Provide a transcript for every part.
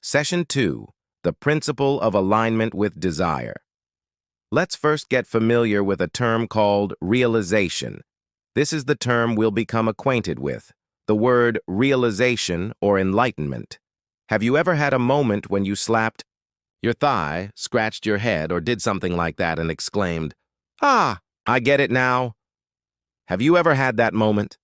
Session 2, The Principle of Alignment with Desire. Let's first get familiar with a term called realization. This is the term we'll become acquainted with, the word realization or enlightenment. Have you ever had a moment when you slapped your thigh, scratched your head, or did something like that and exclaimed, "Ah, I get it now"? Have you ever had that moment?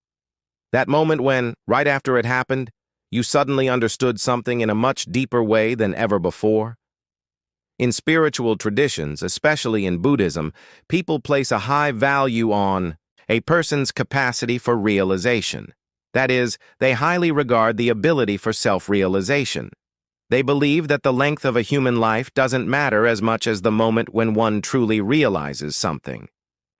That moment when, right after it happened, you suddenly understood something in a much deeper way than ever before? In spiritual traditions, especially in Buddhism, people place a high value on a person's capacity for realization. That is, they highly regard the ability for self-realization. They believe that the length of a human life doesn't matter as much as the moment when one truly realizes something.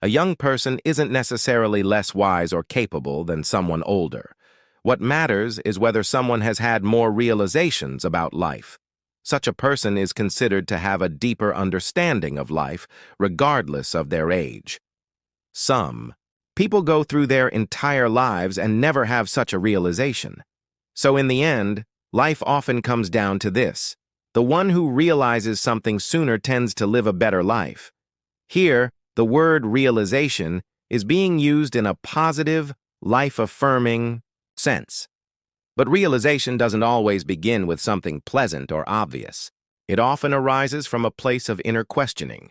A young person isn't necessarily less wise or capable than someone older. What matters is whether someone has had more realizations about life. Such a person is considered to have a deeper understanding of life, regardless of their age. Some people go through their entire lives and never have such a realization. So in the end, life often comes down to this: the one who realizes something sooner tends to live a better life. Here, the word realization is being used in a positive, life-affirming sense. But realization doesn't always begin with something pleasant or obvious. It often arises from a place of inner questioning.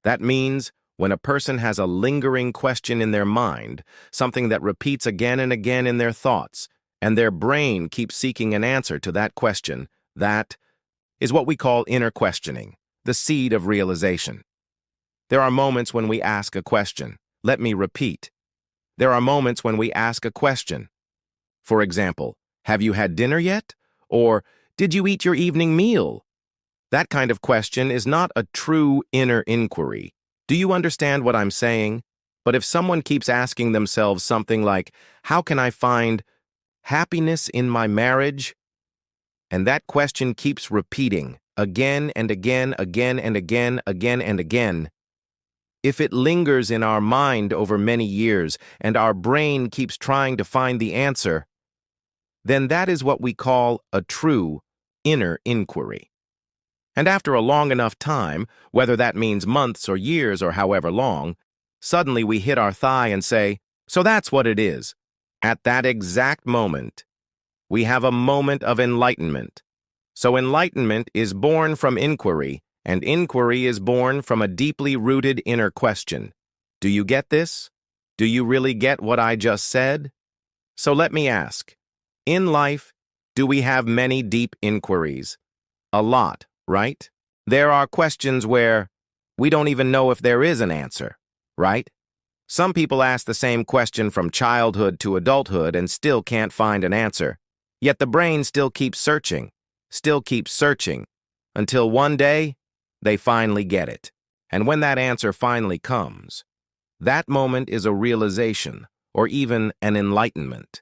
That means when a person has a lingering question in their mind, something that repeats again and again in their thoughts, and their brain keeps seeking an answer to that question, that is what we call inner questioning, the seed of realization. There are moments when we ask a question. Let me repeat. There are moments when we ask a question. For example, have you had dinner yet? Or, did you eat your evening meal? That kind of question is not a true inner inquiry. Do you understand what I'm saying? But if someone keeps asking themselves something like, how can I find happiness in my marriage? And that question keeps repeating again and again, again and again, again and again. If it lingers in our mind over many years and our brain keeps trying to find the answer, then that is what we call a true inner inquiry. And after a long enough time, whether that means months or years or however long, suddenly we hit our thigh and say, so that's what it is. At that exact moment, we have a moment of enlightenment. So enlightenment is born from inquiry, and inquiry is born from a deeply rooted inner question. Do you get this? Do you really get what I just said? So let me ask. In life, do we have many deep inquiries? A lot, right? There are questions where we don't even know if there is an answer, right? Some people ask the same question from childhood to adulthood and still can't find an answer. Yet the brain still keeps searching, until one day, they finally get it. And when that answer finally comes, that moment is a realization or even an enlightenment.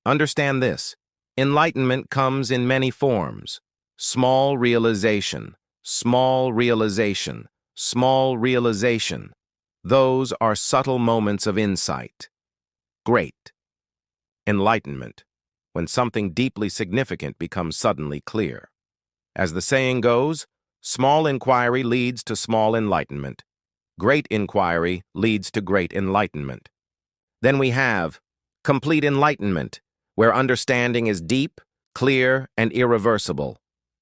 Understand this. Enlightenment comes in many forms. Small realization, small realization, small realization. Those are subtle moments of insight. Great. Enlightenment, when something deeply significant becomes suddenly clear. As the saying goes, small inquiry leads to small enlightenment. Great inquiry leads to great enlightenment. Then we have complete enlightenment, where understanding is deep, clear, and irreversible.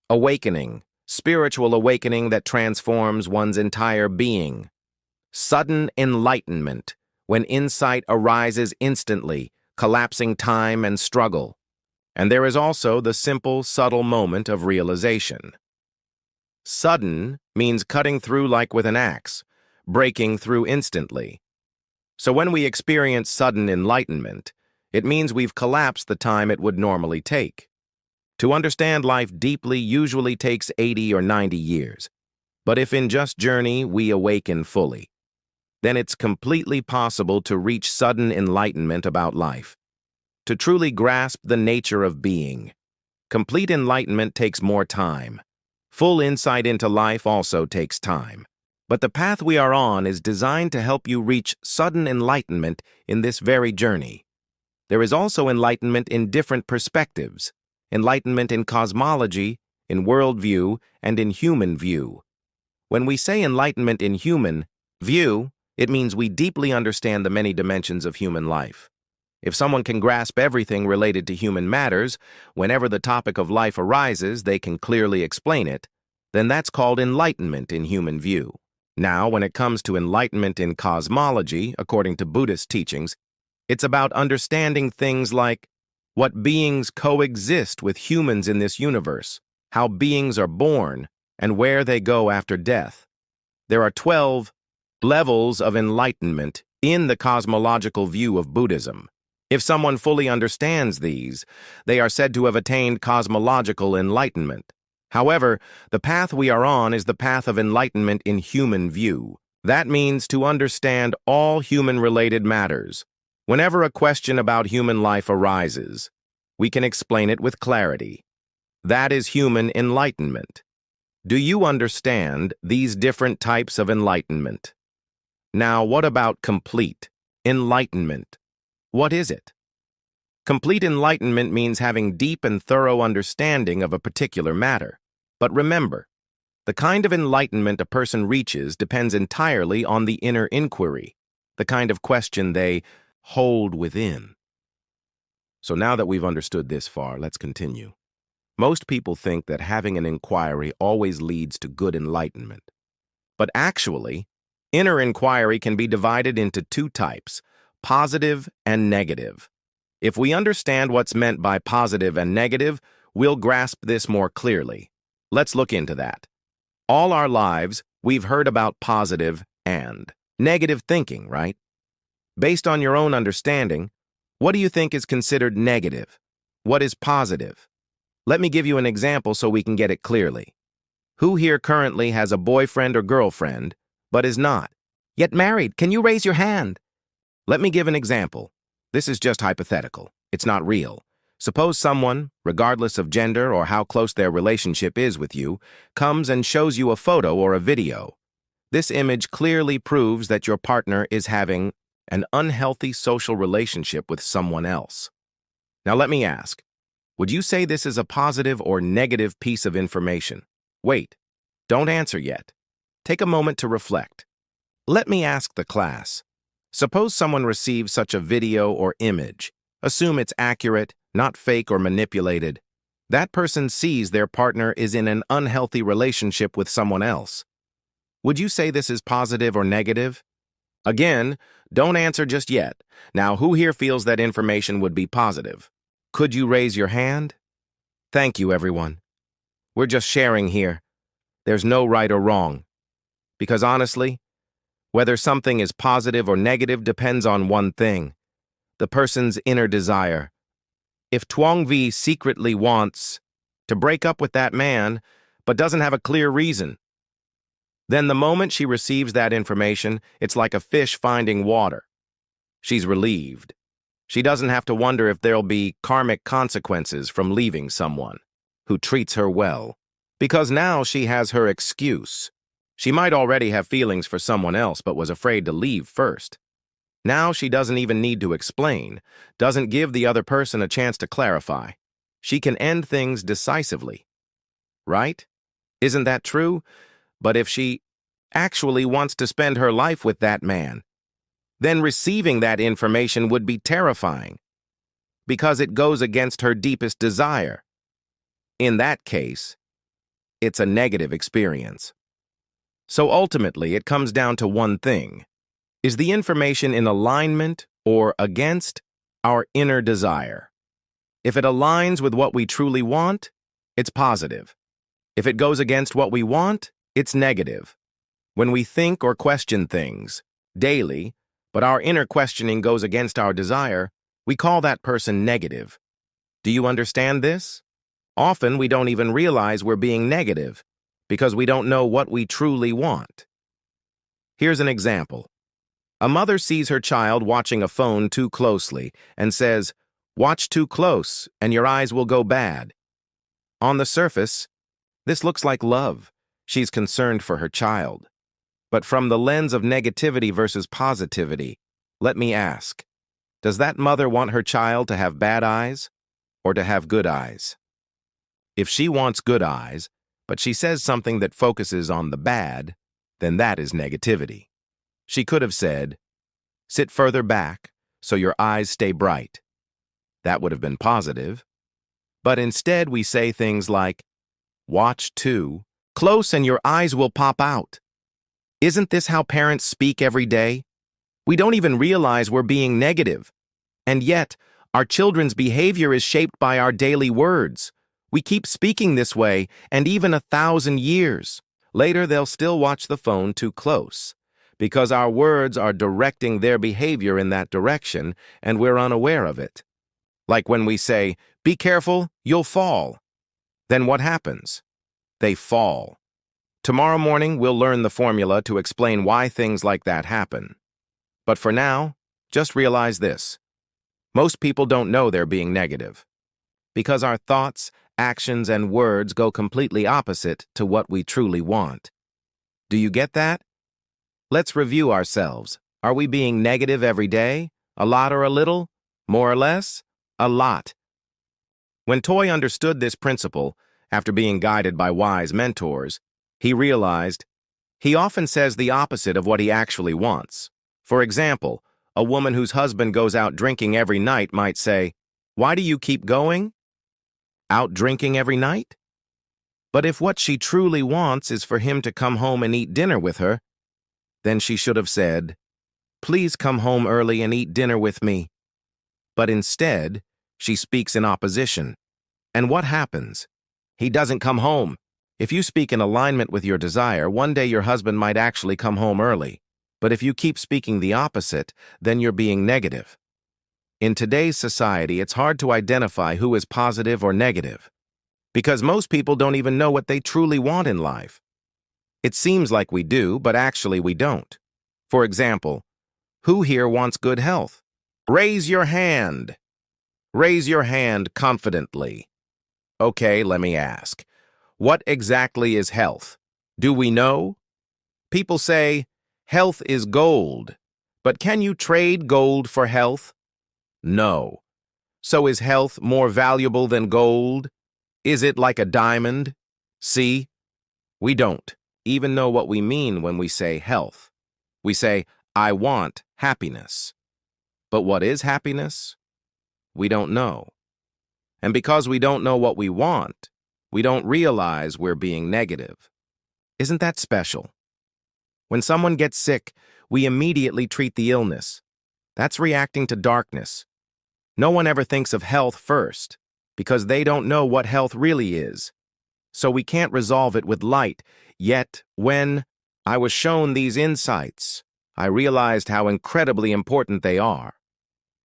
Awakening, spiritual awakening that transforms one's entire being. Sudden enlightenment, when insight arises instantly, collapsing time and struggle. And there is also the simple, subtle moment of realization. Sudden means cutting through like with an axe, breaking through instantly. So when we experience sudden enlightenment, it means we've collapsed the time it would normally take. To understand life deeply usually takes 80 or 90 years. But if in just journey we awaken fully, then it's completely possible to reach sudden enlightenment about life. To truly grasp the nature of being, complete enlightenment takes more time. Full insight into life also takes time. But the path we are on is designed to help you reach sudden enlightenment in this very journey. There is also enlightenment in different perspectives, enlightenment in cosmology, in worldview, and in human view. When we say enlightenment in human view, it means we deeply understand the many dimensions of human life. If someone can grasp everything related to human matters, whenever the topic of life arises, they can clearly explain it, then that's called enlightenment in human view. Now, when it comes to enlightenment in cosmology, according to Buddhist teachings, it's about understanding things like what beings coexist with humans in this universe, how beings are born, and where they go after death. There are 12 levels of enlightenment in the cosmological view of Buddhism. If someone fully understands these, they are said to have attained cosmological enlightenment. However, the path we are on is the path of enlightenment in human view. That means to understand all human-related matters. Whenever a question about human life arises, we can explain it with clarity. That is human enlightenment. Do you understand these different types of enlightenment? Now, what about complete enlightenment? What is it? Complete enlightenment means having deep and thorough understanding of a particular matter. But remember, the kind of enlightenment a person reaches depends entirely on the inner inquiry, the kind of question they hold within. So now that we've understood this far, let's continue. Most people think that having an inquiry always leads to good enlightenment. But actually, inner inquiry can be divided into two types: positive and negative. If we understand what's meant by positive and negative, we'll grasp this more clearly. Let's look into that. All our lives, we've heard about positive and negative thinking, right? Based on your own understanding, what do you think is considered negative? What is positive? Let me give you an example so we can get it clearly. Who here currently has a boyfriend or girlfriend, but is not yet married? Can you raise your hand? Let me give an example. This is just hypothetical. It's not real. Suppose someone, regardless of gender or how close their relationship is with you, comes and shows you a photo or a video. This image clearly proves that your partner is having an unhealthy social relationship with someone else. Now let me ask, would you say this is a positive or negative piece of information? Wait, don't answer yet. Take a moment to reflect. Let me ask the class. Suppose someone receives such a video or image. Assume it's accurate, not fake or manipulated. That person sees their partner is in an unhealthy relationship with someone else. Would you say this is positive or negative? Again, don't answer just yet. Now, who here feels that information would be positive? Could you raise your hand? Thank you, everyone. We're just sharing here. There's no right or wrong. Because honestly, whether something is positive or negative depends on one thing: the person's inner desire. If Tuong Vi secretly wants to break up with that man, but doesn't have a clear reason, then the moment she receives that information, it's like a fish finding water. She's relieved. She doesn't have to wonder if there'll be karmic consequences from leaving someone who treats her well, because now she has her excuse. She might already have feelings for someone else but was afraid to leave first. Now she doesn't even need to explain, doesn't give the other person a chance to clarify. She can end things decisively. Right? Isn't that true? But if she actually wants to spend her life with that man, then receiving that information would be terrifying, because it goes against her deepest desire. In that case, it's a negative experience. So ultimately, it comes down to one thing. Is the information in alignment or against our inner desire? If it aligns with what we truly want, it's positive. If it goes against what we want, it's negative. When we think or question things daily, but our inner questioning goes against our desire, we call that person negative. Do you understand this? Often we don't even realize we're being negative because we don't know what we truly want. Here's an example. A mother sees her child watching a phone too closely and says, "Watch too close and your eyes will go bad." On the surface, this looks like love. She's concerned for her child. But from the lens of negativity versus positivity, let me ask, does that mother want her child to have bad eyes or to have good eyes? If she wants good eyes, but she says something that focuses on the bad, then that is negativity. She could have said, "Sit further back so your eyes stay bright." That would have been positive. But instead we say things like, "Watch too close and your eyes will pop out." Isn't this how parents speak every day? We don't even realize we're being negative. And yet, our children's behavior is shaped by our daily words. We keep speaking this way, and even 1,000 years later, they'll still watch the phone too close, because our words are directing their behavior in that direction, and we're unaware of it. Like when we say, "Be careful, you'll fall." Then what happens? They fall. Tomorrow morning, we'll learn the formula to explain why things like that happen. But for now, just realize this. Most people don't know they're being negative, because our thoughts, actions, and words go completely opposite to what we truly want. Do you get that? Let's review ourselves. Are we being negative every day? A lot or a little? More or less? A lot. When Toy understood this principle, after being guided by wise mentors, he realized he often says the opposite of what he actually wants. For example, a woman whose husband goes out drinking every night might say, "Why do you keep going? Out drinking every night?" But if what she truly wants is for him to come home and eat dinner with her, then she should have said, "Please come home early and eat dinner with me." But instead, she speaks in opposition. And what happens? He doesn't come home. If you speak in alignment with your desire, one day your husband might actually come home early. But if you keep speaking the opposite, then you're being negative. In today's society, it's hard to identify who is positive or negative, because most people don't even know what they truly want in life. It seems like we do, but actually we don't. For example, who here wants good health? Raise your hand. Raise your hand confidently. Okay, let me ask. What exactly is health? Do we know? People say, health is gold. But can you trade gold for health? No. So is health more valuable than gold? Is it like a diamond? See? We don't even know what we mean when we say health. We say, "I want happiness." But what is happiness? We don't know. And because we don't know what we want, we don't realize we're being negative. Isn't that special? When someone gets sick, we immediately treat the illness. That's reacting to darkness. No one ever thinks of health first, because they don't know what health really is. So we can't resolve it with light. Yet, when I was shown these insights, I realized how incredibly important they are.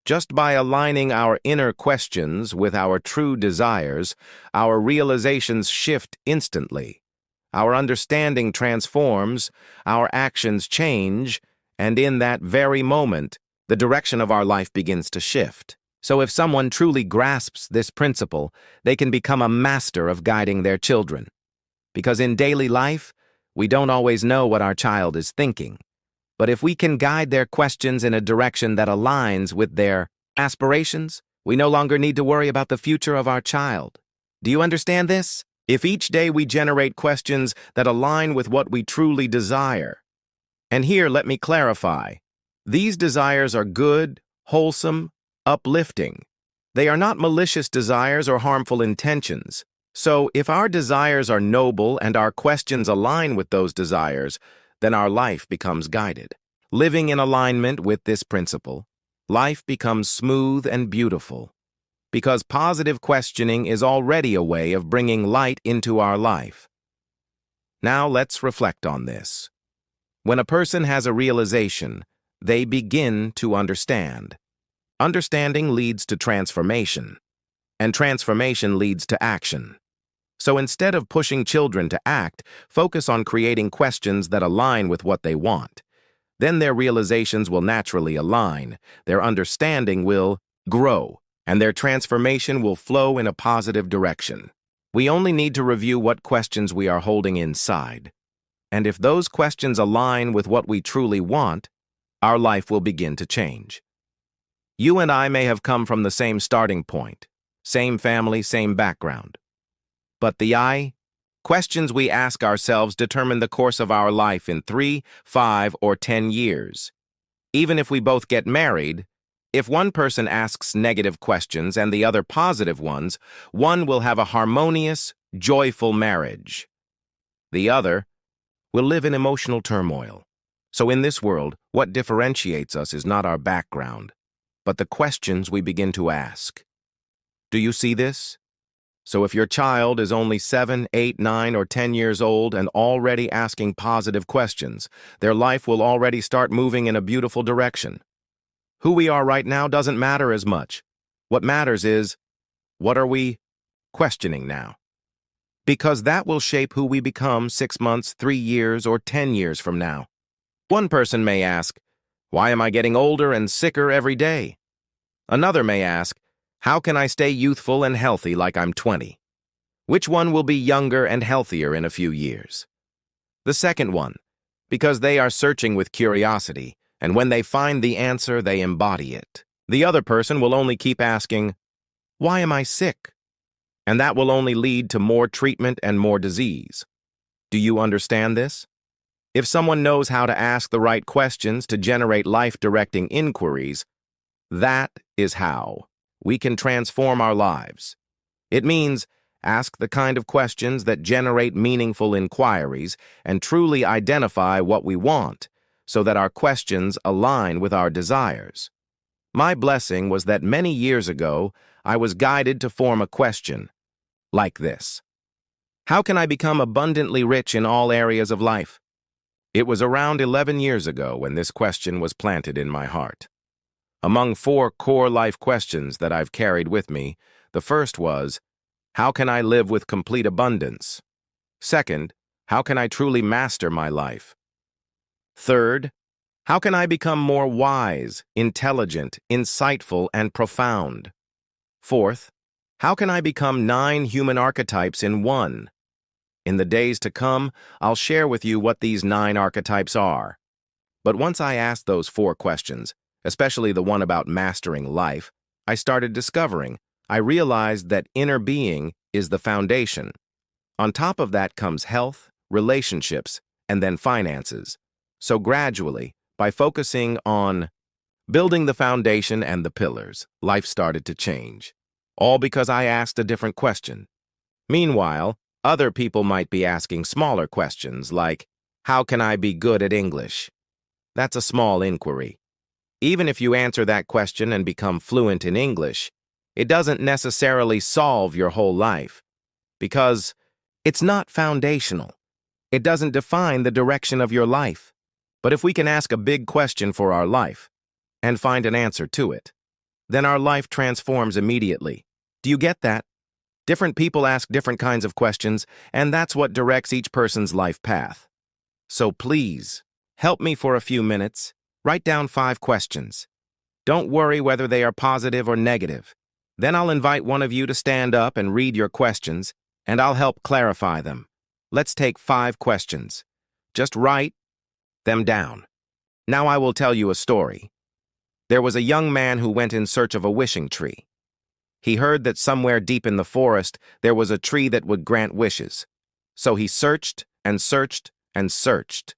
Just by aligning our inner questions with our true desires, our realizations shift instantly. Our understanding transforms, our actions change, and in that very moment, the direction of our life begins to shift. So if someone truly grasps this principle, they can become a master of guiding their children. Because in daily life, we don't always know what our child is thinking. But if we can guide their questions in a direction that aligns with their aspirations, we no longer need to worry about the future of our child. Do you understand this? If each day we generate questions that align with what we truly desire. And here, let me clarify. These desires are good, wholesome, uplifting. They are not malicious desires or harmful intentions. So, if our desires are noble and our questions align with those desires, then our life becomes guided. Living in alignment with this principle, life becomes smooth and beautiful, because positive questioning is already a way of bringing light into our life. Now let's reflect on this. When a person has a realization, they begin to understand. Understanding leads to transformation, and transformation leads to action. So instead of pushing children to act, focus on creating questions that align with what they want. Then their realizations will naturally align, their understanding will grow, and their transformation will flow in a positive direction. We only need to review what questions we are holding inside. And if those questions align with what we truly want, our life will begin to change. You and I may have come from the same starting point, same family, same background. But the I? Questions we ask ourselves determine the course of our life in 3, 5, or 10 years. Even if we both get married, if one person asks negative questions and the other positive ones, one will have a harmonious, joyful marriage. The other will live in emotional turmoil. So in this world, what differentiates us is not our background, but the questions we begin to ask. Do you see this? So if your child is only 7, 8, 9, or 10 years old and already asking positive questions, their life will already start moving in a beautiful direction. Who we are right now doesn't matter as much. What matters is, what are we questioning now? Because that will shape who we become 6 months, 3 years, or 10 years from now. One person may ask, why am I getting older and sicker every day? Another may ask, how can I stay youthful and healthy like I'm 20? Which one will be younger and healthier in a few years? The second one, because they are searching with curiosity, and when they find the answer, they embody it. The other person will only keep asking, why am I sick? And that will only lead to more treatment and more disease. Do you understand this? If someone knows how to ask the right questions to generate life-directing inquiries, that is how we can transform our lives. It means ask the kind of questions that generate meaningful inquiries and truly identify what we want so that our questions align with our desires. My blessing was that many years ago, I was guided to form a question like this. How can I become abundantly rich in all areas of life? It was around 11 years ago when this question was planted in my heart. Among 4 core life questions that I've carried with me, the first was, how can I live with complete abundance? Second, how can I truly master my life? Third, how can I become more wise, intelligent, insightful, and profound? Fourth, how can I become 9 human archetypes in one? In the days to come, I'll share with you what these 9 archetypes are. But once I asked those 4 questions, especially the one about mastering life, I started discovering. I realized that inner being is the foundation. On top of that comes health, relationships, and then finances. So gradually, by focusing on building the foundation and the pillars, life started to change. All because I asked a different question. Meanwhile, other people might be asking smaller questions like, how can I be good at English? That's a small inquiry. Even if you answer that question and become fluent in English, it doesn't necessarily solve your whole life because it's not foundational. It doesn't define the direction of your life. But if we can ask a big question for our life and find an answer to it, then our life transforms immediately. Do you get that? Different people ask different kinds of questions, and that's what directs each person's life path. So please, help me for a few minutes. Write down 5 questions. Don't worry whether they are positive or negative. Then I'll invite one of you to stand up and read your questions, and I'll help clarify them. Let's take 5 questions. Just write them down. Now I will tell you a story. There was a young man who went in search of a wishing tree. He heard that somewhere deep in the forest there was a tree that would grant wishes. So he searched and searched and searched,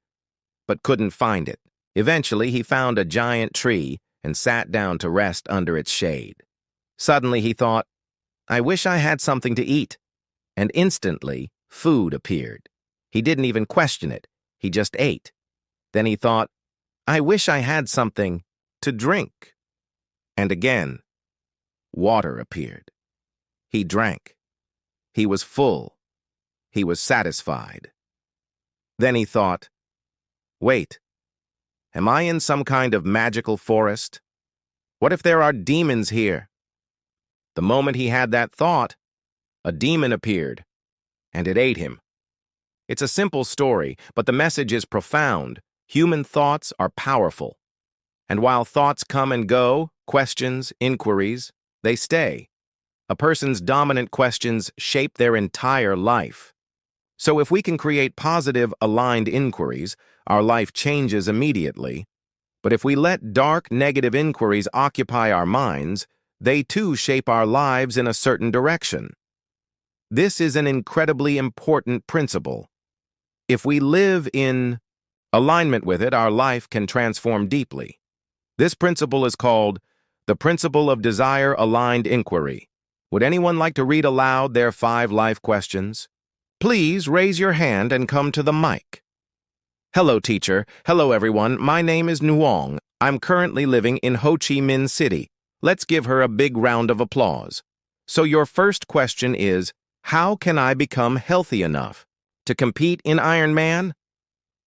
but couldn't find it. Eventually, he found a giant tree and sat down to rest under its shade. Suddenly, he thought, I wish I had something to eat. And instantly, food appeared. He didn't even question it. He just ate. Then he thought, I wish I had something to drink. And again, water appeared. He drank. He was full. He was satisfied. Then he thought, wait. Am I in some kind of magical forest? What if there are demons here? The moment he had that thought, a demon appeared, and it ate him. It's a simple story, but the message is profound. Human thoughts are powerful. And while thoughts come and go, questions, inquiries, they stay. A person's dominant questions shape their entire life. So if we can create positive, aligned inquiries, our life changes immediately. But if we let dark, negative inquiries occupy our minds, they too shape our lives in a certain direction. This is an incredibly important principle. If we live in alignment with it, our life can transform deeply. This principle is called the principle of desire-aligned inquiry. Would anyone like to read aloud their 5 life questions? Please raise your hand and come to the mic. Hello, teacher. Hello, everyone. My name is Nuong. I'm currently living in Ho Chi Minh City. Let's give her a big round of applause. So your first question is, how can I become healthy enough to compete in Ironman?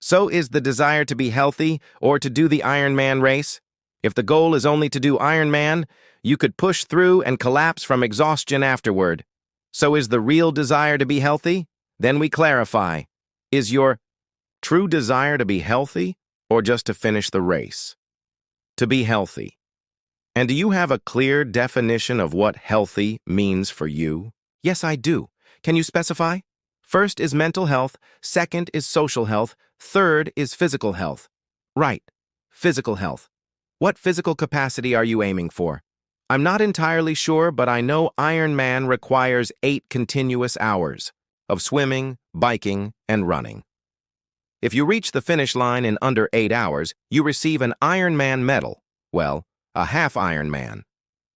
So is the desire to be healthy or to do the Ironman race? If the goal is only to do Ironman, you could push through and collapse from exhaustion afterward. So is the real desire to be healthy? Then we clarify. Is your true desire to be healthy or just to finish the race? To be healthy. And do you have a clear definition of what healthy means for you? Yes, I do. Can you specify? First is mental health, second is social health, third is physical health. Right, physical health. What physical capacity are you aiming for? I'm not entirely sure, but I know Ironman requires 8 continuous hours of swimming, biking, and running. If you reach the finish line in under 8 hours, you receive an Ironman medal. Well, a half Ironman.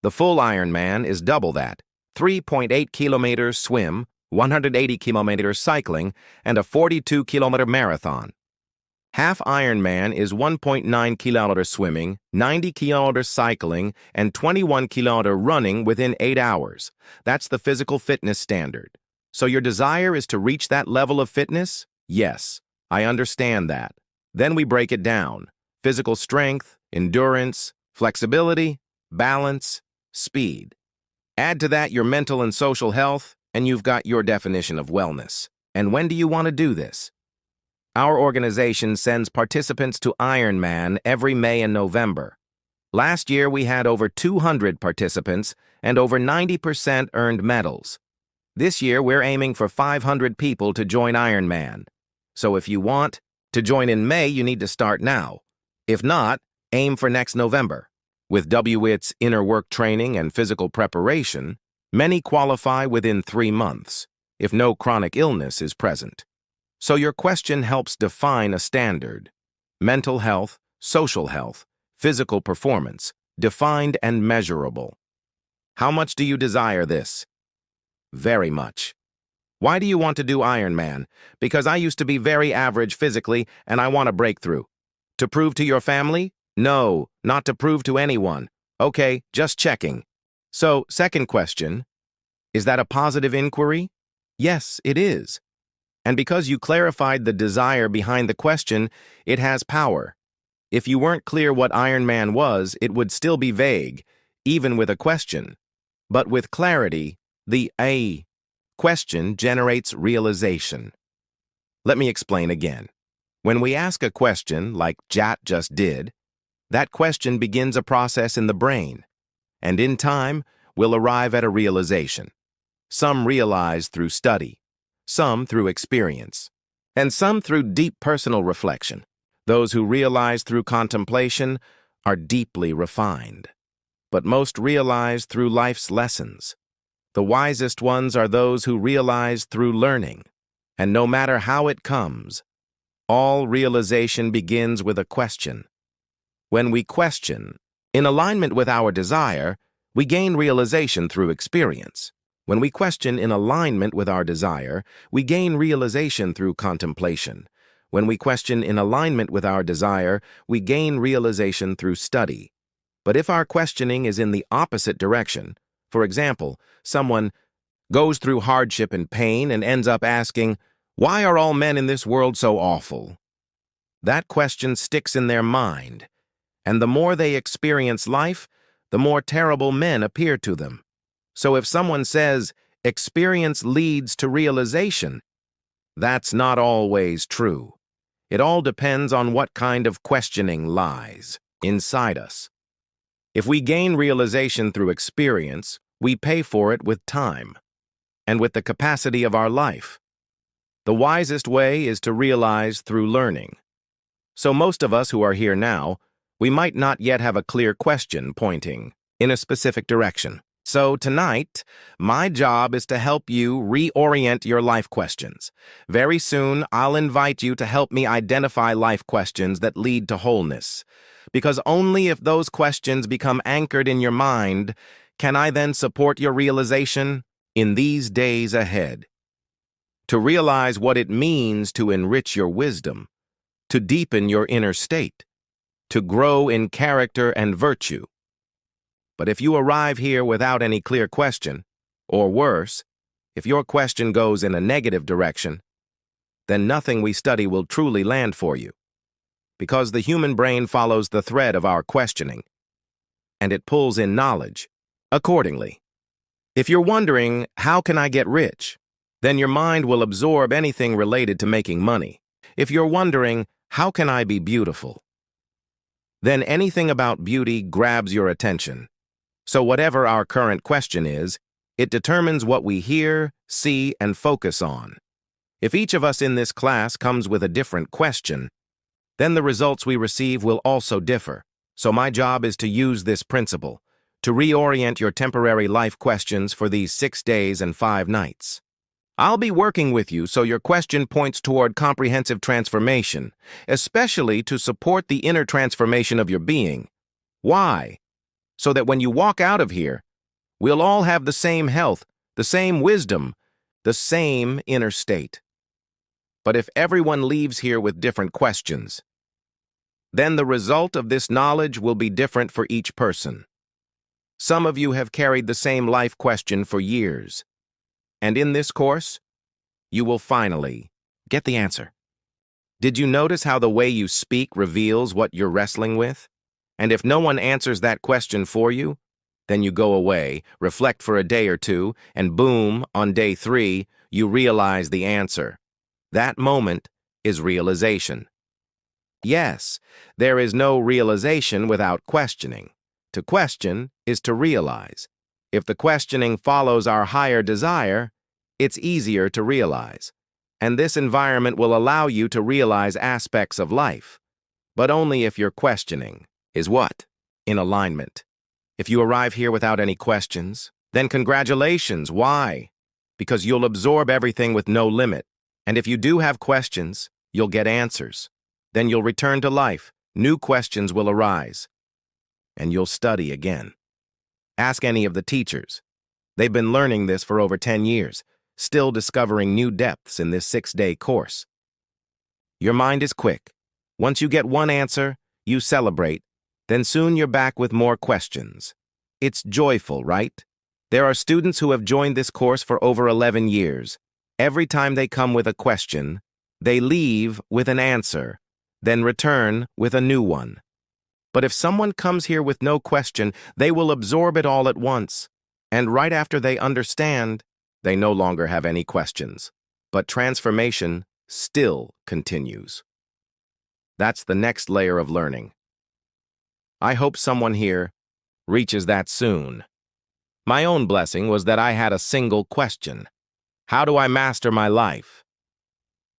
The full Ironman is double that. 3.8 kilometers swim, 180 kilometers cycling, and a 42-kilometer marathon. Half Ironman is 1.9 kilometers swimming, 90 kilometers cycling, and 21 kilometers running within 8 hours. That's the physical fitness standard. So your desire is to reach that level of fitness? Yes, I understand that. Then we break it down. Physical strength, endurance, flexibility, balance, speed. Add to that your mental and social health, and you've got your definition of wellness. And when do you want to do this? Our organization sends participants to Ironman every May and November. Last year, we had over 200 participants, and over 90% earned medals. This year, we're aiming for 500 people to join Ironman. So if you want to join in May, you need to start now. If not, aim for next November. With WIT's inner work training and physical preparation, many qualify within 3 months, if no chronic illness is present. So your question helps define a standard. Mental health, social health, physical performance, defined and measurable. How much do you desire this? Very much. Why do you want to do Ironman? Because I used to be very average physically and I want a breakthrough. To prove to your family? No, not to prove to anyone. Okay, just checking. So, second question, is that a positive inquiry? Yes, it is. And because you clarified the desire behind the question, it has power. If you weren't clear what Ironman was, it would still be vague, even with a question. But with clarity, the A question generates realization. Let me explain again. When we ask a question, like Jat just did, that question begins a process in the brain, and in time, we'll arrive at a realization. Some realize through study, some through experience, and some through deep personal reflection. Those who realize through contemplation are deeply refined, but most realize through life's lessons. The wisest ones are those who realize through learning, and no matter how it comes, all realization begins with a question. When we question, in alignment with our desire, we gain realization through experience. When we question in alignment with our desire, we gain realization through contemplation. When we question in alignment with our desire, we gain realization through study. But if our questioning is in the opposite direction, for example, someone goes through hardship and pain and ends up asking, "Why are all men in this world so awful?" That question sticks in their mind, and the more they experience life, the more terrible men appear to them. So if someone says, experience leads to realization, that's not always true. It all depends on what kind of questioning lies inside us. If we gain realization through experience, we pay for it with time and with the capacity of our life. The wisest way is to realize through learning. So most of us who are here now, we might not yet have a clear question pointing in a specific direction. So tonight, my job is to help you reorient your life questions. Very soon, I'll invite you to help me identify life questions that lead to wholeness. Because only if those questions become anchored in your mind can I then support your realization in these days ahead. To realize what it means to enrich your wisdom, to deepen your inner state, to grow in character and virtue. But if you arrive here without any clear question, or worse, if your question goes in a negative direction, then nothing we study will truly land for you. Because the human brain follows the thread of our questioning, and it pulls in knowledge accordingly. If you're wondering, how can I get rich? Then your mind will absorb anything related to making money. If you're wondering, how can I be beautiful? Then anything about beauty grabs your attention. So whatever our current question is, it determines what we hear, see, and focus on. If each of us in this class comes with a different question, then the results we receive will also differ. So my job is to use this principle, to reorient your temporary life questions for these 6 days and 5 nights. I'll be working with you so your question points toward comprehensive transformation, especially to support the inner transformation of your being. Why? So that when you walk out of here, we'll all have the same health, the same wisdom, the same inner state. But if everyone leaves here with different questions, then the result of this knowledge will be different for each person. Some of you have carried the same life question for years, and in this course, you will finally get the answer. Did you notice how the way you speak reveals what you're wrestling with? And if no one answers that question for you, then you go away, reflect for a day or two, and boom, on day 3, you realize the answer. That moment is realization. Yes, there is no realization without questioning. To question is to realize. If the questioning follows our higher desire, it's easier to realize. And this environment will allow you to realize aspects of life. But only if your questioning is what? In alignment. If you arrive here without any questions, then congratulations. Why? Because you'll absorb everything with no limit. And if you do have questions, you'll get answers. Then you'll return to life. New questions will arise. And you'll study again. Ask any of the teachers. They've been learning this for over 10 years, still discovering new depths in this 6-day course. Your mind is quick. Once you get one answer, you celebrate, then soon you're back with more questions. It's joyful, right? There are students who have joined this course for over 11 years. Every time they come with a question, they leave with an answer, then return with a new one. But if someone comes here with no question, they will absorb it all at once. And right after they understand, they no longer have any questions. But transformation still continues. That's the next layer of learning. I hope someone here reaches that soon. My own blessing was that I had a single question. How do I master my life?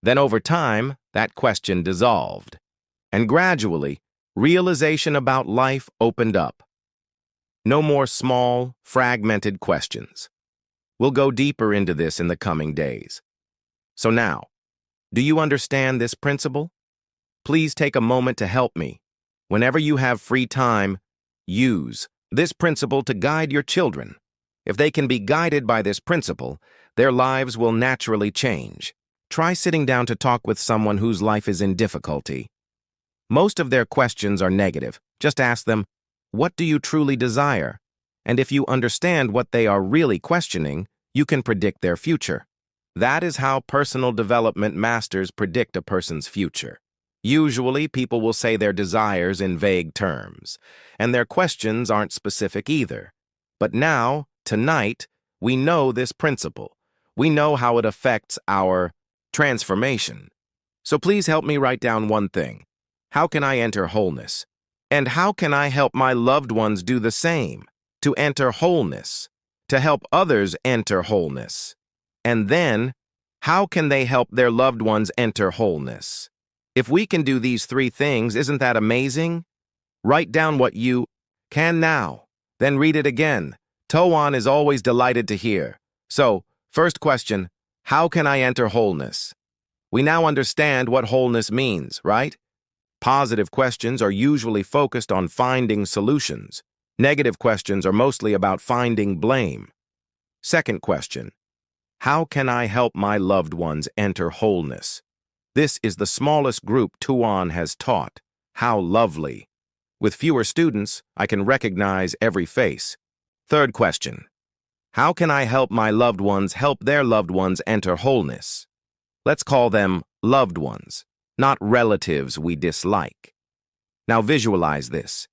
Then over time, that question dissolved. And gradually, realization about life opened up. No more small, fragmented questions. We'll go deeper into this in the coming days. So now, do you understand this principle? Please take a moment to help me. Whenever you have free time, use this principle to guide your children. If they can be guided by this principle, their lives will naturally change. Try sitting down to talk with someone whose life is in difficulty. Most of their questions are negative. Just ask them, what do you truly desire? And if you understand what they are really questioning, you can predict their future. That is how personal development masters predict a person's future. Usually, people will say their desires in vague terms, and their questions aren't specific either. But now, tonight, we know this principle. We know how it affects our transformation. So please help me write down one thing. How can I enter wholeness? And how can I help my loved ones do the same? To enter wholeness, to help others enter wholeness. And then, how can they help their loved ones enter wholeness? If we can do these 3 things, isn't that amazing? Write down what you can now, then read it again. Toan is always delighted to hear. So, first question, how can I enter wholeness? We now understand what wholeness means, right? Positive questions are usually focused on finding solutions. Negative questions are mostly about finding blame. Second question, how can I help my loved ones enter wholeness? This is the smallest group Tuan has taught. How lovely. With fewer students, I can recognize every face. Third question, how can I help my loved ones help their loved ones enter wholeness? Let's call them loved ones, not relatives we dislike. Now visualize this.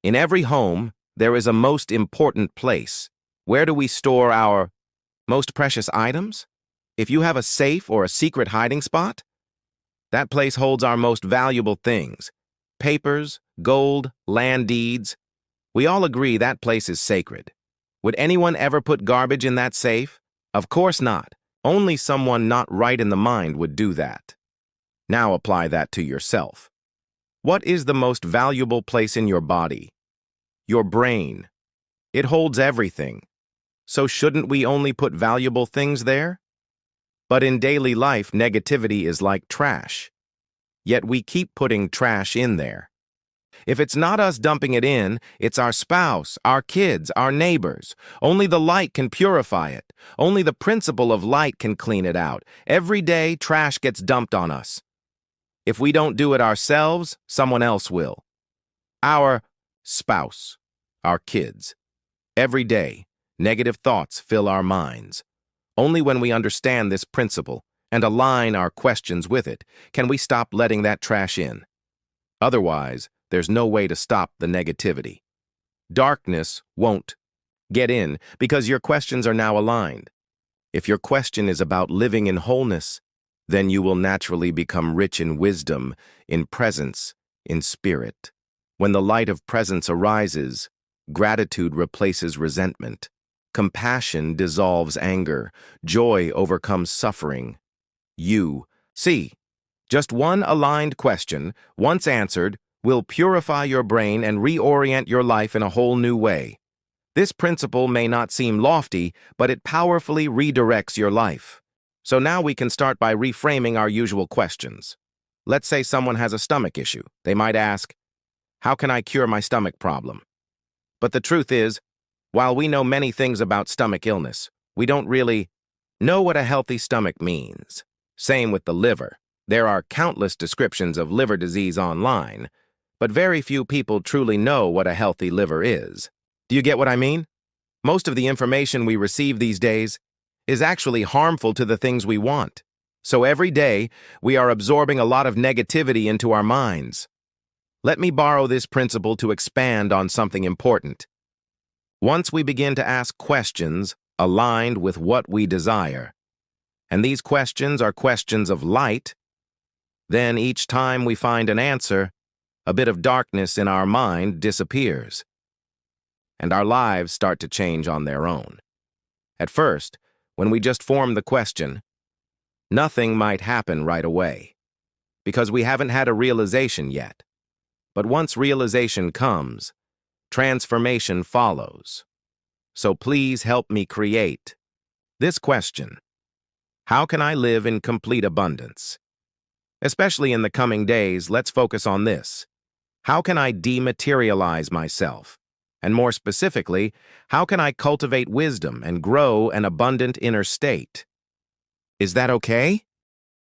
In every home, there is a most important place. Where do we store our most precious items? If you have a safe or a secret hiding spot, that place holds our most valuable things. Papers, gold, land deeds. We all agree that place is sacred. Would anyone ever put garbage in that safe? Of course not. Only someone not right in the mind would do that. Now apply that to yourself. What is the most valuable place in your body? Your brain. It holds everything. So shouldn't we only put valuable things there? But in daily life, negativity is like trash. Yet we keep putting trash in there. If it's not us dumping it in, it's our spouse, our kids, our neighbors. Only the light can purify it. Only the principle of light can clean it out. Every day, trash gets dumped on us. If we don't do it ourselves, someone else will. Our spouse, our kids. Every day, negative thoughts fill our minds. Only when we understand this principle and align our questions with it can we stop letting that trash in. Otherwise, there's no way to stop the negativity. Darkness won't get in because your questions are now aligned. If your question is about living in wholeness, then you will naturally become rich in wisdom, in presence, in spirit. When the light of presence arises, gratitude replaces resentment. Compassion dissolves anger. Joy overcomes suffering. Just one aligned question, once answered, will purify your brain and reorient your life in a whole new way. This principle may not seem lofty, but it powerfully redirects your life. So now we can start by reframing our usual questions. Let's say someone has a stomach issue. They might ask, how can I cure my stomach problem? But the truth is, while we know many things about stomach illness, we don't really know what a healthy stomach means. Same with the liver. There are countless descriptions of liver disease online, but very few people truly know what a healthy liver is. Do you get what I mean? Most of the information we receive these days is actually harmful to the things we want. So every day, we are absorbing a lot of negativity into our minds. Let me borrow this principle to expand on something important. Once we begin to ask questions aligned with what we desire, and these questions are questions of light, then each time we find an answer, a bit of darkness in our mind disappears, and our lives start to change on their own. At first, when we just form the question, nothing might happen right away, because we haven't had a realization yet. But once realization comes, transformation follows. So please help me create this question. How can I live in complete abundance? Especially in the coming days, let's focus on this. How can I dematerialize myself? And more specifically, how can I cultivate wisdom and grow an abundant inner state? Is that okay?